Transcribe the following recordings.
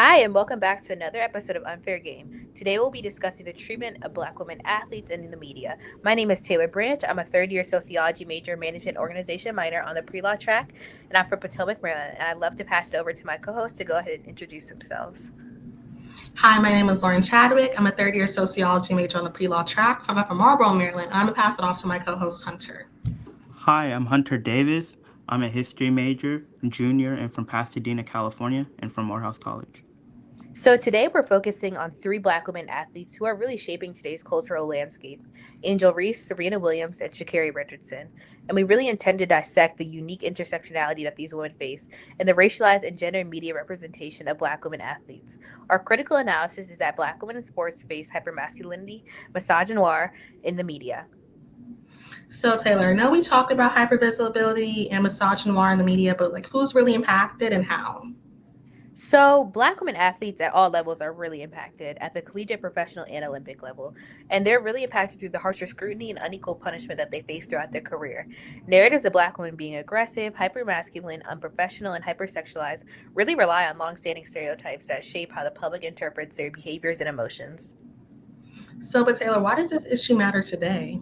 Hi, and welcome back to another episode of Unfair Game. Today we'll be discussing the treatment of Black women athletes and in the media. My name is Taylor Branch. I'm a third year sociology major, management organization minor on the pre law track, and I'm from Potomac, Maryland. And I'd love to pass it over to my co host to go ahead and introduce themselves. Hi, my name is Lauren Chadwick. I'm a third year sociology major on the pre law track from up in Marlboro, Maryland. I'm going to pass it off to my co host, Hunter. Hi, I'm Hunter Davis. I'm a history major, junior, and from Pasadena, California, and from Morehouse College. So, today we're focusing on three Black women athletes who are really shaping today's cultural landscape: Angel Reese, Serena Williams, and Sha'Carri Richardson. And we really intend to dissect the unique intersectionality that these women face and the racialized and gender media representation of Black women athletes. Our critical analysis is that Black women in sports face hypermasculinity, misogynoir in the media. So, Taylor, I know we talked about hypervisibility and misogynoir in the media, but who's really impacted and how? So, Black women athletes at all levels are really impacted at the collegiate, professional, and Olympic level. And they're really impacted through the harsher scrutiny and unequal punishment that they face throughout their career. Narratives of Black women being aggressive, hypermasculine, unprofessional, and hypersexualized really rely on longstanding stereotypes that shape how the public interprets their behaviors and emotions. So, but Taylor, why does this issue matter today?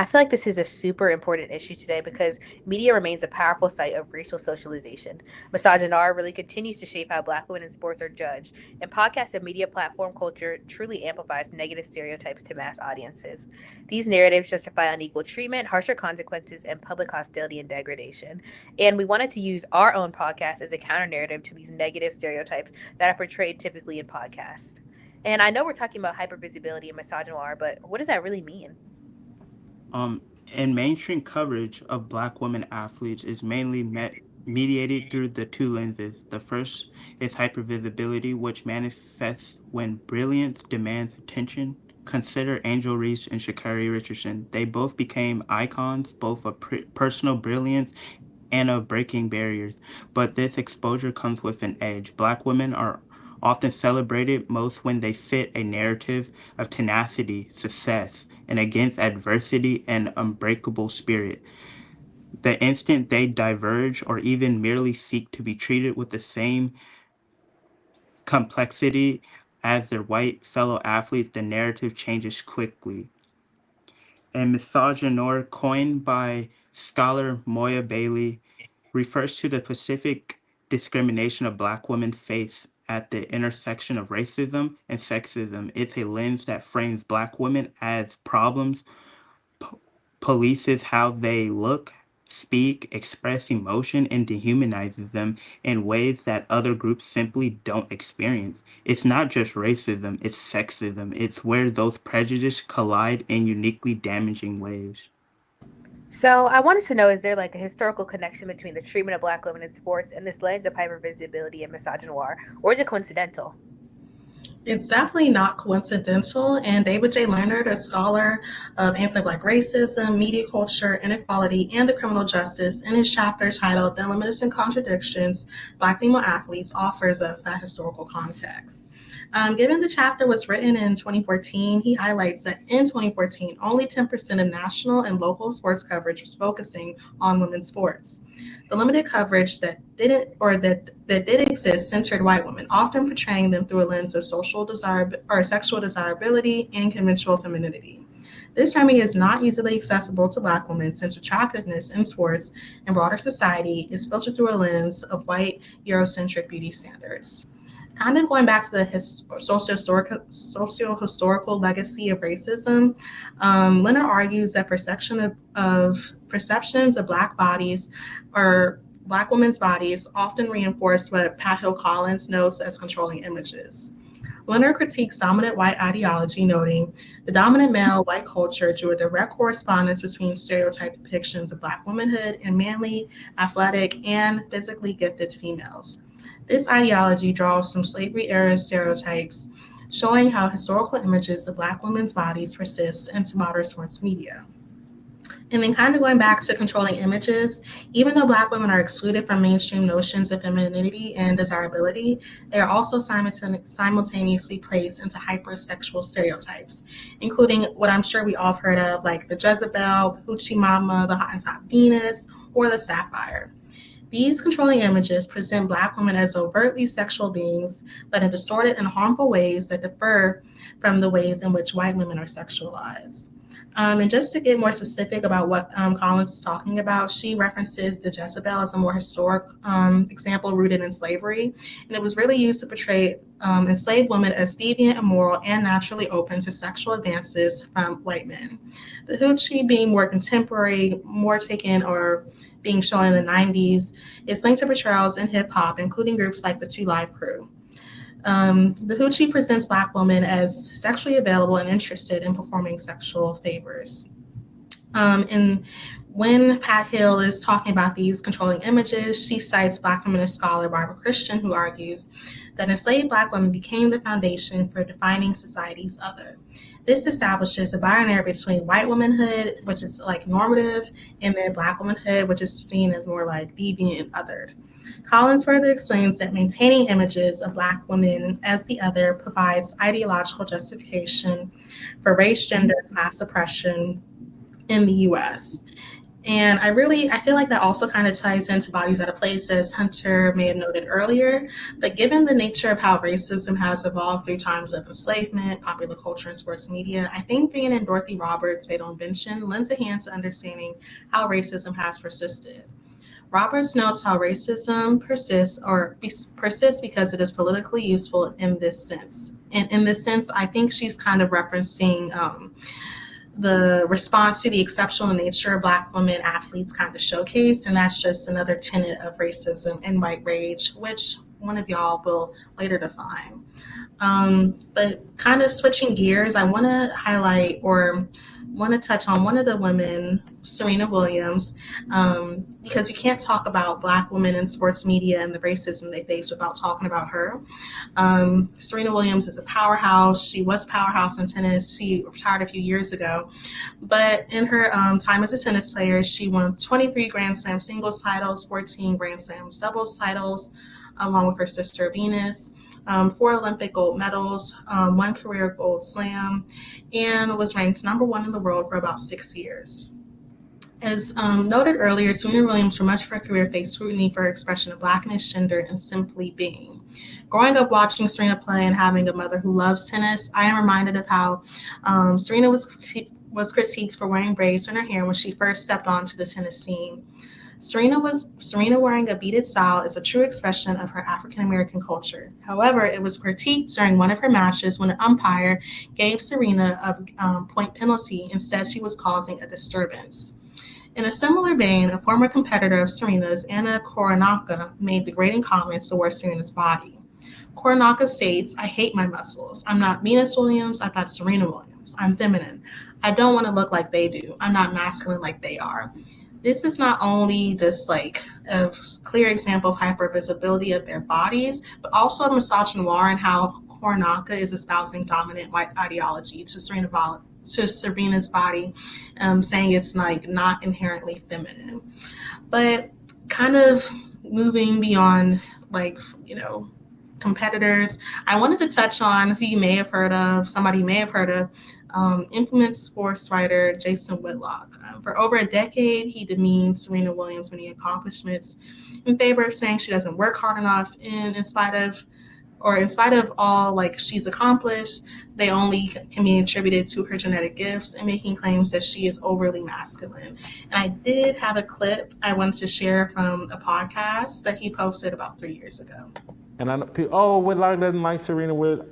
I feel like this is a super important issue today because media remains a powerful site of racial socialization. Misogynoir really continues to shape how Black women in sports are judged, and podcast and media platform culture truly amplifies negative stereotypes to mass audiences. These narratives justify unequal treatment, harsher consequences, and public hostility and degradation. And we wanted to use our own podcast as a counter narrative to these negative stereotypes that are portrayed typically in podcasts. And I know we're talking about hypervisibility and misogynoir, but what does that really mean? Um, and mainstream coverage of Black women athletes is mainly mediated through the two lenses. The first is hypervisibility, which manifests when brilliance demands attention. Consider Angel Reese and Sha'Carri Richardson. They both became icons, both of personal brilliance and of breaking barriers. But this exposure comes with an edge. Black women are often celebrated most when they fit a narrative of tenacity, success, and against adversity and unbreakable spirit. The instant they diverge or even merely seek to be treated with the same complexity as their white fellow athletes, the narrative changes quickly. And misogynoir, coined by scholar Moya Bailey, refers to the specific discrimination of Black women face at the intersection of racism and sexism. It's a lens that frames Black women as problems, po- polices how they look, speak, express emotion, and dehumanizes them in ways that other groups simply don't experience. It's not just racism, it's sexism. It's where those prejudices collide in uniquely damaging ways. So I wanted to know, is there like a historical connection between the treatment of Black women in sports and this lens of hypervisibility and misogynoir, or is it coincidental? It's definitely not coincidental. And David J. Leonard, a scholar of anti Black racism, media culture, inequality, and the criminal justice, in his chapter titled The Limits and Contradictions Black Female Athletes, offers us that historical context. Given the chapter was written in 2014, he highlights that in 2014, only 10% of national and local sports coverage was focusing on women's sports. The limited coverage that did exist centered white women, often portraying them through a lens of social desire or sexual desirability and conventional femininity. This framing is not easily accessible to Black women since attractiveness in sports and broader society is filtered through a lens of white Eurocentric beauty standards. Kind of going back to the socio-historical legacy of racism, Leonard argues that perceptions of Black bodies or Black women's bodies often reinforce what Pat Hill Collins notes as controlling images. Leonard critiques dominant white ideology, noting the dominant male white culture drew a direct correspondence between stereotyped depictions of Black womanhood and manly, athletic, and physically gifted females. This ideology draws from slavery era stereotypes, showing how historical images of Black women's bodies persist into modern sports media. And then, kind of going back to controlling images, even though Black women are excluded from mainstream notions of femininity and desirability, they are also simultaneously placed into hypersexual stereotypes, including what I'm sure we all have heard of, like the Jezebel, the Hoochie Mama, the Hottentot Venus, or the Sapphire. These controlling images present Black women as overtly sexual beings, but in distorted and harmful ways that differ from the ways in which white women are sexualized. And just to get more specific about what Collins is talking about, she references the Jezebel as a more historic example rooted in slavery. And it was really used to portray enslaved women as deviant, immoral, and naturally open to sexual advances from white men. The hoochie being more contemporary, more taken or being shown in the 90s, is linked to portrayals in hip hop, including groups like the Two Live Crew. The hoochie presents Black women as sexually available and interested in performing sexual favors. And when Pat Hill is talking about these controlling images, she cites Black feminist scholar Barbara Christian, who argues that enslaved Black women became the foundation for defining society's other. This establishes a binary between white womanhood, which is like normative, and then Black womanhood, which is seen as more like deviant and othered. Collins further explains that maintaining images of Black women as the other provides ideological justification for race, gender, class oppression in the US. And I feel like that also kind of ties into Bodies Out of Place, as Hunter may have noted earlier. But given the nature of how racism has evolved through times of enslavement, popular culture, and sports media, I think being in Dorothy Roberts' Fatal Invention lends a hand to understanding how racism has persisted. Roberts notes how racism persists because it is politically useful in this sense. And in this sense, I think she's kind of referencing the response to the exceptional nature of Black women athletes kind of showcase, and that's just another tenet of racism and white rage, which one of y'all will later define. But kind of switching gears, I want to highlight or want to touch on one of the women, Serena Williams, because you can't talk about Black women in sports media and the racism they face without talking about her. Serena Williams is a powerhouse. She was a powerhouse in tennis. She retired a few years ago. But in her time as a tennis player, she won 23 Grand Slam singles titles, 14 Grand Slam doubles titles, along with her sister Venus. 4 Olympic gold medals, 1 career gold slam, and was ranked #1 in the world for about 6 years. As noted earlier, Serena Williams for much of her career faced scrutiny for her expression of Blackness, gender, and simply being. Growing up watching Serena play and having a mother who loves tennis, I am reminded of how Serena was critiqued for wearing braids in her hair when she first stepped onto the tennis scene. Serena wearing a beaded style is a true expression of her African American culture. However, it was critiqued during one of her matches when an umpire gave Serena a point penalty and said she was causing a disturbance. In a similar vein, a former competitor of Serena's, Anna Koronaka, made degrading comments towards Serena's body. Koronaka states, "I hate my muscles. I'm not Venus Williams. I'm not Serena Williams. I'm feminine. I don't want to look like they do. I'm not masculine like they are." This is not only just like a clear example of hypervisibility of their bodies, but also a misogynoir in how Koronaka is espousing dominant white ideology to Serena's body, saying it's like not inherently feminine. But kind of moving beyond competitors, I wanted to touch on who you may have heard of, somebody you may have heard of, infamous sports writer Jason Whitlock. For over a decade, he demeaned Serena Williams' many accomplishments in favor of saying she doesn't work hard enough, and in spite of all she's accomplished, they only can be attributed to her genetic gifts, and making claims that she is overly masculine. And I did have a clip I wanted to share from a podcast that he posted about 3 years ago. And I know, Whitlock doesn't like Serena Williams.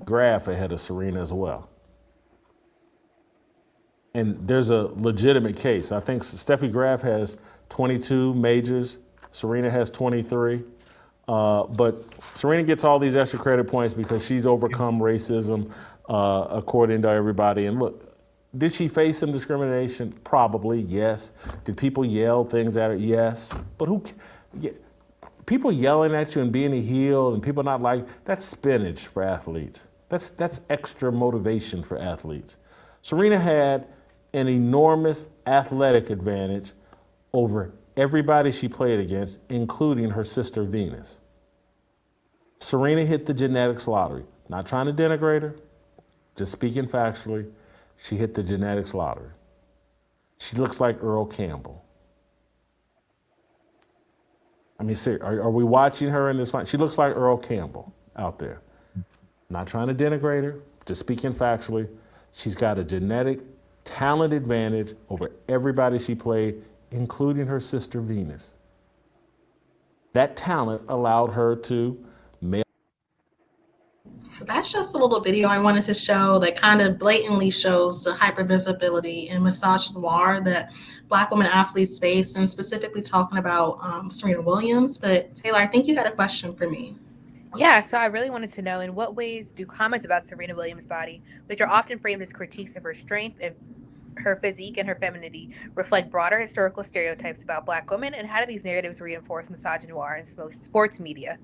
Graf ahead of Serena as well. And there's a legitimate case. I think Steffi Graf has 22 majors. Serena has 23. But Serena gets all these extra credit points because she's overcome racism, according to everybody. And look, did she face some discrimination? Probably, yes. Did people yell things at her? Yes. But people yelling at you and being a heel and people not that's spinach for athletes. That's extra motivation for athletes. Serena had an enormous athletic advantage over everybody she played against, including her sister Venus. Serena hit the genetics lottery. Not trying to denigrate her, just speaking factually, she hit the genetics lottery. She looks like Earl Campbell. I mean, are we watching her in this fight? She looks like Earl Campbell out there. Not trying to denigrate her, just speaking factually. She's got a genetic talent advantage over everybody she played, including her sister Venus. That talent allowed her to mail. So that's just a little video I wanted to show that kind of blatantly shows the hypervisibility and misogynoir that Black women athletes face, and specifically talking about Serena Williams. But Taylor, I think you had a question for me. Yeah, so I really wanted to know, in what ways do comments about Serena Williams' body, which are often framed as critiques of her strength and her physique and her femininity, reflect broader historical stereotypes about Black women, and how do these narratives reinforce misogynoir in sports media?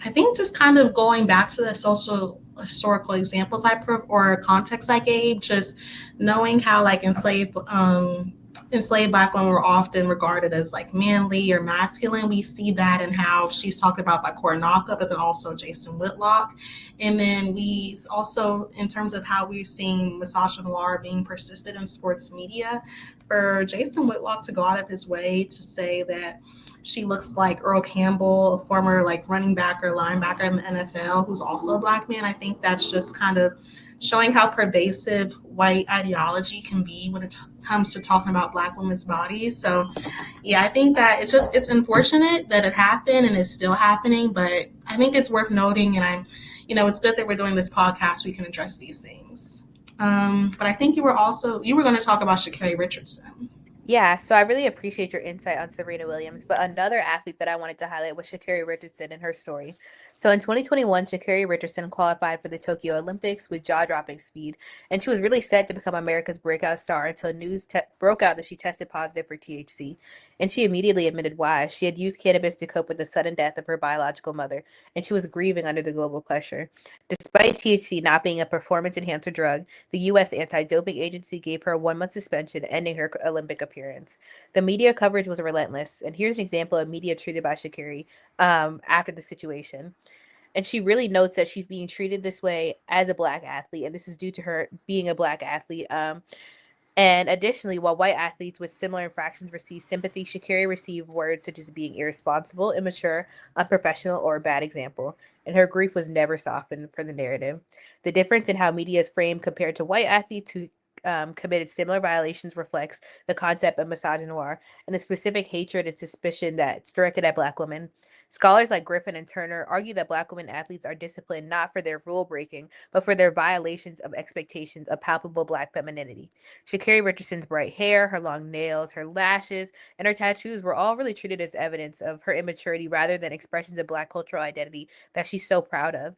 I think just kind of going back to the social historical examples or context I gave, just knowing how like enslaved Black women were often regarded as like manly or masculine. We see that in how she's talked about by Coronaka, but then also Jason Whitlock. And then we also, in terms of how we've seen misogynoir being persisted in sports media, for Jason Whitlock to go out of his way to say that she looks like Earl Campbell, a former like running back or linebacker in the NFL, who's also a Black man. I think that's just kind of showing how pervasive white ideology can be when it comes to talking about Black women's bodies. So yeah, I think that it's unfortunate that it happened and it's still happening, but I think it's worth noting, and it's good that we're doing this podcast. We can address these things. But I think you were going to talk about Sha'Carri Richardson. Yeah, so I really appreciate your insight on Serena Williams, but another athlete that I wanted to highlight was Sha'Carri Richardson and her story. So in 2021, Sha'Carri Richardson qualified for the Tokyo Olympics with jaw-dropping speed, and she was really set to become America's breakout star until news broke out that she tested positive for THC. And she immediately admitted why. She had used cannabis to cope with the sudden death of her biological mother, and she was grieving under the global pressure. Despite THC not being a performance enhancer drug, the U.S. anti-doping agency gave her a 1-month suspension, ending her Olympic appearance. The media coverage was relentless, and here's an example of media treated by Sha'Carri after the situation. And she really notes that she's being treated this way as a Black athlete, and this is due to her being a Black athlete. And additionally, while white athletes with similar infractions receive sympathy, Sha'Carri received words such as being irresponsible, immature, unprofessional, or a bad example. And her grief was never softened for the narrative. The difference in how media is framed compared to white athletes who committed similar violations reflects the concept of misogynoir and the specific hatred and suspicion that's directed at Black women. Scholars like Griffin and Turner argue that Black women athletes are disciplined not for their rule breaking, but for their violations of expectations of palpable Black femininity. Sha'Carri Richardson's bright hair, her long nails, her lashes, and her tattoos were all really treated as evidence of her immaturity rather than expressions of Black cultural identity that she's so proud of.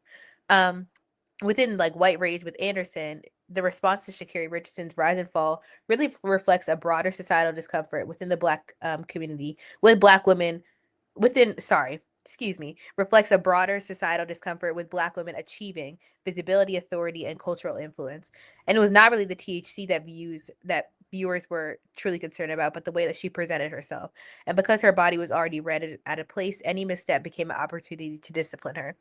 Um, Within like White Rage with Anderson, the response to Sha'Carri Richardson's rise and fall really reflects a broader societal discomfort within the Black community with Black women reflects a broader societal discomfort with Black women achieving visibility, authority, and cultural influence. And it was not really the THC that viewers were truly concerned about, but the way that she presented herself. And because her body was already read at a place, any misstep became an opportunity to discipline her.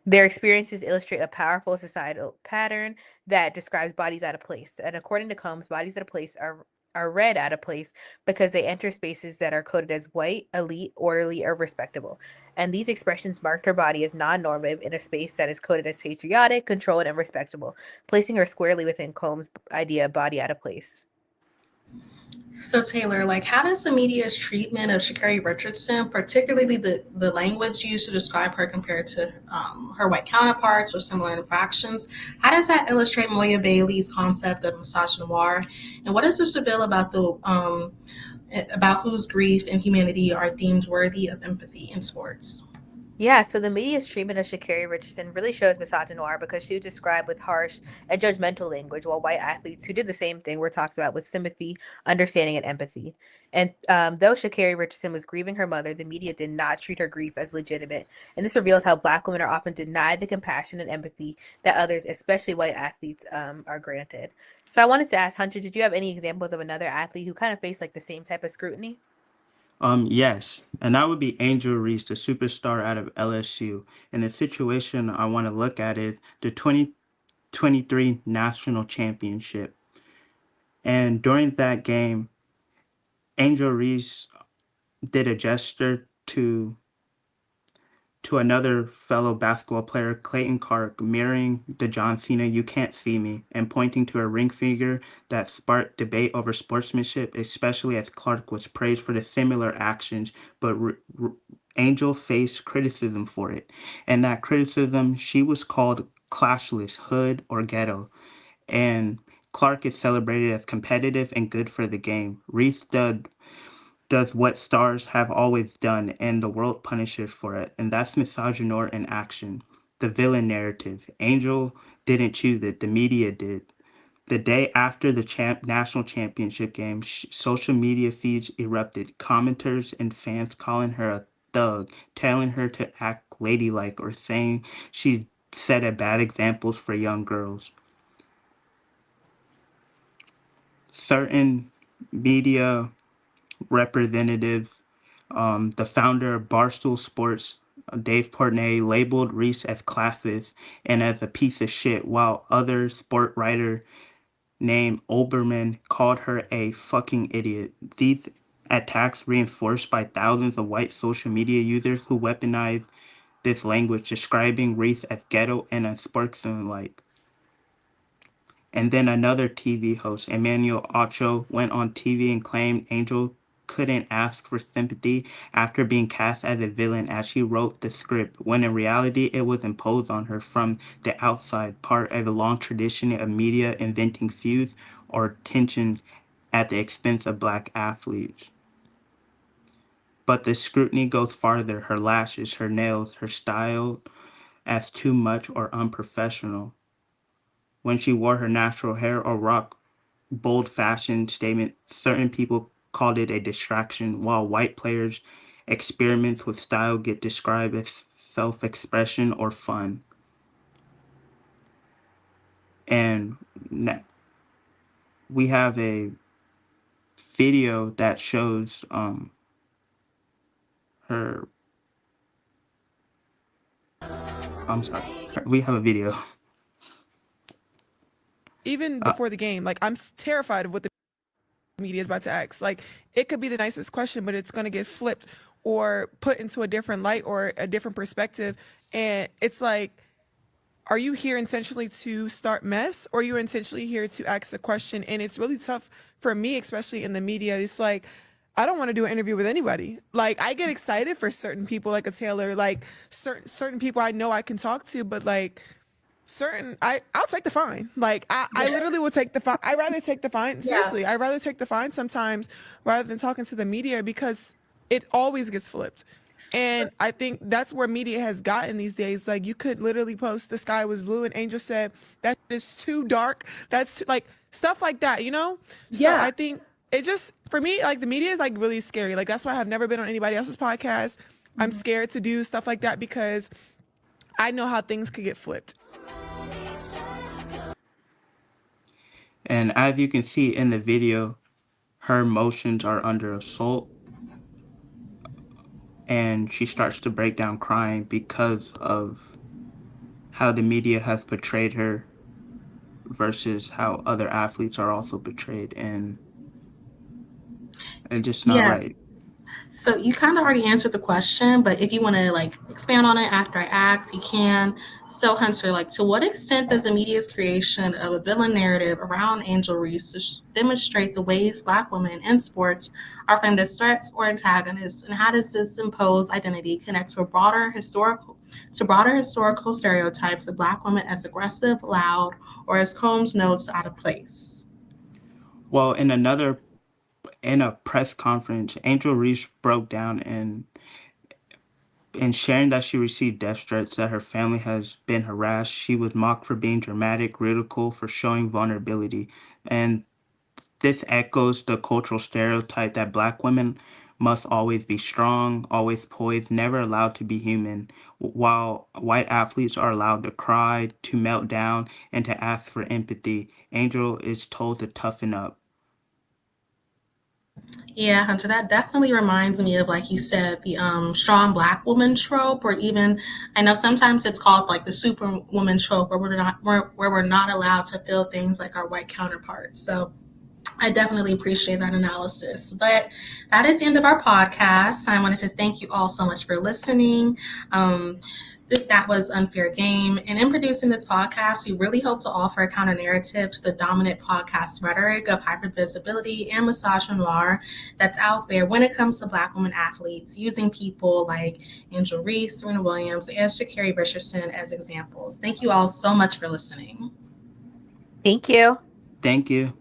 Their experiences illustrate a powerful societal pattern that describes bodies out of place. And according to Combs, bodies out of place are read out of place because they enter spaces that are coded as white, elite, orderly, or respectable. And these expressions marked her body as non-normative in a space that is coded as patriotic, controlled, and respectable, placing her squarely within Combs' idea of body out of place. So Taylor, like, how does the media's treatment of Sha'Carri Richardson, particularly the language used to describe her compared to her white counterparts or similar infractions, how does that illustrate Moya Bailey's concept of misogynoir? And what does this reveal about about whose grief and humanity are deemed worthy of empathy in sports? Yeah, so the media's treatment of Sha'Carri Richardson really shows misogynoir because she was described with harsh and judgmental language, while white athletes who did the same thing were talked about with sympathy, understanding, and empathy. And though Sha'Carri Richardson was grieving her mother, the media did not treat her grief as legitimate. And this reveals how Black women are often denied the compassion and empathy that others, especially white athletes, are granted. So I wanted to ask Hunter, did you have any examples of another athlete who kind of faced like the same type of scrutiny? Yes, and that would be Angel Reese, the superstar out of LSU. And the situation I want to look at is the 2023 national championship. And during that game, Angel Reese did a gesture to another fellow basketball player, Clayton Clark, mirroring the John Cena "You Can't See Me" and pointing to a ring finger that sparked debate over sportsmanship, especially as Clark was praised for the similar actions, but Angel faced criticism for it. And that criticism, she was called clashless, hood, or ghetto. And Clark is celebrated as competitive and good for the game. Reese does what stars have always done, and the world punishes for it, and that's misogynoir in action. The villain narrative. Angel didn't choose it, the media did. The day after the national championship game, social media feeds erupted. Commenters and fans calling her a thug, telling her to act ladylike, or saying she set a bad examples for young girls. Certain media representatives, the founder of Barstool Sports, Dave Portnoy, labeled Reese as classist and as a piece of shit, while other sport writer named Olbermann called her a fucking idiot. These attacks reinforced by thousands of white social media users who weaponized this language, describing Reese as ghetto and unsportsmanlike. And then another TV host, Emmanuel Acho, went on TV and claimed Angel couldn't ask for sympathy after being cast as a villain as she wrote the script, when in reality it was imposed on her from the outside, part of a long tradition of media inventing feuds or tensions at the expense of black athletes. But the scrutiny goes farther. Her lashes, her nails, her style as too much or unprofessional. When she wore her natural hair or rocked bold fashion statement, certain people called it a distraction, while white players' experiments with style get described as self-expression or fun. And we have a video that shows her. I'm sorry. We have a video. Even before the game, like I'm terrified of what the media is about to ask. Like it could be the nicest question, but it's going to get flipped or put into a different light or a different perspective. And it's like, are you here intentionally to start mess, or are you intentionally here to ask a question? And it's really tough for me, especially in the media. It's like, I don't want to do an interview with anybody. Like I get excited for certain people, like a Taylor, like certain people I know I can talk to, but like I'll take the fine. Like I literally will take the fine. I'd rather take the fine. Seriously, I'd rather take the fine sometimes rather than talking to the media, because it always gets flipped. And I think that's where media has gotten these days. Like you could literally post the sky was blue and Angel said that is too dark. That's too, like stuff like that, you know? So I think it just, for me, like the media is like really scary. Like that's why I have never been on anybody else's podcast. I'm scared to do stuff like that because I know how things could get flipped. And as you can see in the video, her emotions are under assault. And she starts to break down crying because of how the media has portrayed her versus how other athletes are also portrayed. And it's just not right. So you kind of already answered the question, but if you want to like expand on it after I ask, you can. So Hunter, like to what extent does the media's creation of a villain narrative around Angel Reese demonstrate the ways Black women in sports are framed as threats or antagonists, and how does this imposed identity connect to broader historical stereotypes of Black women as aggressive, loud, or as Combs notes, out of place? Well, in a press conference, Angel Reese broke down and sharing that she received death threats, that her family has been harassed. She was mocked for being dramatic, ridiculed for showing vulnerability. And this echoes the cultural stereotype that Black women must always be strong, always poised, never allowed to be human, while white athletes are allowed to cry, to melt down, and to ask for empathy. Angel is told to toughen up. Yeah, Hunter, that definitely reminds me of, like you said, the strong Black woman trope, or even I know sometimes it's called like the superwoman trope, where we're not allowed to feel things like our white counterparts. So I definitely appreciate that analysis. But that is the end of our podcast. I wanted to thank you all so much for listening. That was Unfair Game. And in producing this podcast, we really hope to offer a counter narrative to the dominant podcast rhetoric of hypervisibility and misogynoir that's out there when it comes to Black women athletes, using people like Angel Reese, Serena Williams, and Sha'Carri Richardson as examples. Thank you all so much for listening. Thank you. Thank you.